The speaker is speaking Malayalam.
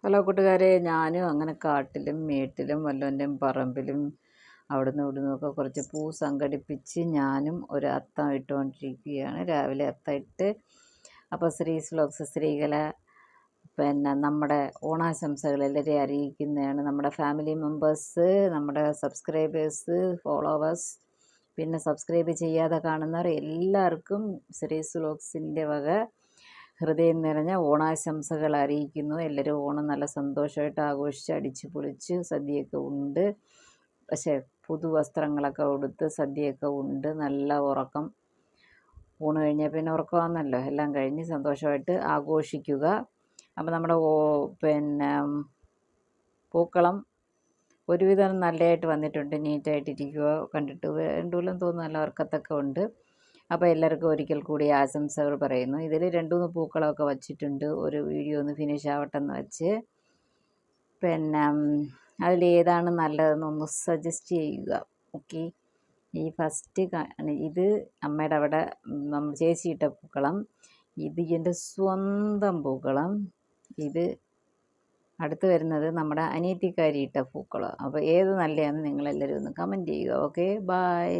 ഹലോ കൂട്ടുകാരെ, ഞാനും അങ്ങനെ കാട്ടിലും മേട്ടിലും വല്ലവൻ്റെയും പറമ്പിലും അവിടുന്ന് ഇവിടുന്നൊക്കെ കുറച്ച് പൂ സംഘടിപ്പിച്ച് ഞാനും ഒരു അത്തം ഇട്ടുകൊണ്ടിരിക്കുകയാണ്. രാവിലെ അത്തം ഇട്ട് അപ്പോൾ വ്ലോഗ്സ് സ്ത്രീകളെ നമ്മുടെ ഓണാശംസകൾ എല്ലാവരെയും അറിയിക്കുന്നതാണ്. നമ്മുടെ ഫാമിലി മെമ്പേഴ്സ്, നമ്മുടെ സബ്സ്ക്രൈബേഴ്സ്, ഫോളോവേഴ്സ്, പിന്നെ സബ്സ്ക്രൈബ് ചെയ്യാതെ കാണുന്നവർ എല്ലാവർക്കും വ്ലോഗ്സിൻ്റെ വക ഹൃദയം നിറഞ്ഞ ഓണാശംസകൾ അറിയിക്കുന്നു. എല്ലാവരും ഓണം നല്ല സന്തോഷമായിട്ട് ആഘോഷിച്ച് അടിച്ച് പൊളിച്ച് സദ്യയൊക്കെ ഉണ്ട്. പക്ഷേ പുതുവസ്ത്രങ്ങളൊക്കെ ഉടുത്ത് സദ്യയൊക്കെ ഉണ്ട്. നല്ല ഉറക്കം. ഊണ് കഴിഞ്ഞാൽ പിന്നെ ഉറക്കമാണല്ലോ. എല്ലാം കഴിഞ്ഞ് സന്തോഷമായിട്ട് ആഘോഷിക്കുക. അപ്പോൾ നമ്മുടെ പൂക്കളം ഒരുവിധം നല്ലതായിട്ട് വന്നിട്ടുണ്ട്. നീറ്റായിട്ടിരിക്കുക. കണ്ടിട്ട് വേണ്ടൂലെന്ന് തോന്നുന്നു. നല്ല ഉറക്കത്തൊക്കെ ഉണ്ട്. അപ്പോൾ എല്ലാവർക്കും ഒരിക്കൽ കൂടി ആശംസകൾ പറയുന്നു. ഇതിൽ 2-3 പൂക്കളമൊക്കെ വച്ചിട്ടുണ്ട്. ഒരു വീഡിയോ ഒന്ന് ഫിനിഷ് ആവട്ടെ എന്ന് വെച്ച് അതിലേതാണ് നല്ലതെന്നൊന്ന് സജസ്റ്റ് ചെയ്യുക. ഓക്കെ, ഈ ഫസ്റ്റ് ഇത് അമ്മയുടെ അവിടെ നമ്മൾ ചേച്ചിയിട്ട പൂക്കളം, ഇത് എൻ്റെ സ്വന്തം പൂക്കളം, ഇത് അടുത്ത് വരുന്നത് നമ്മുടെ അനിയത്തിക്കാരി ഇട്ട പൂക്കളം. അപ്പോൾ ഏത് നല്ലതാണെന്ന് നിങ്ങളെല്ലാവരും ഒന്ന് കമൻറ്റ് ചെയ്യുക. Okay, by.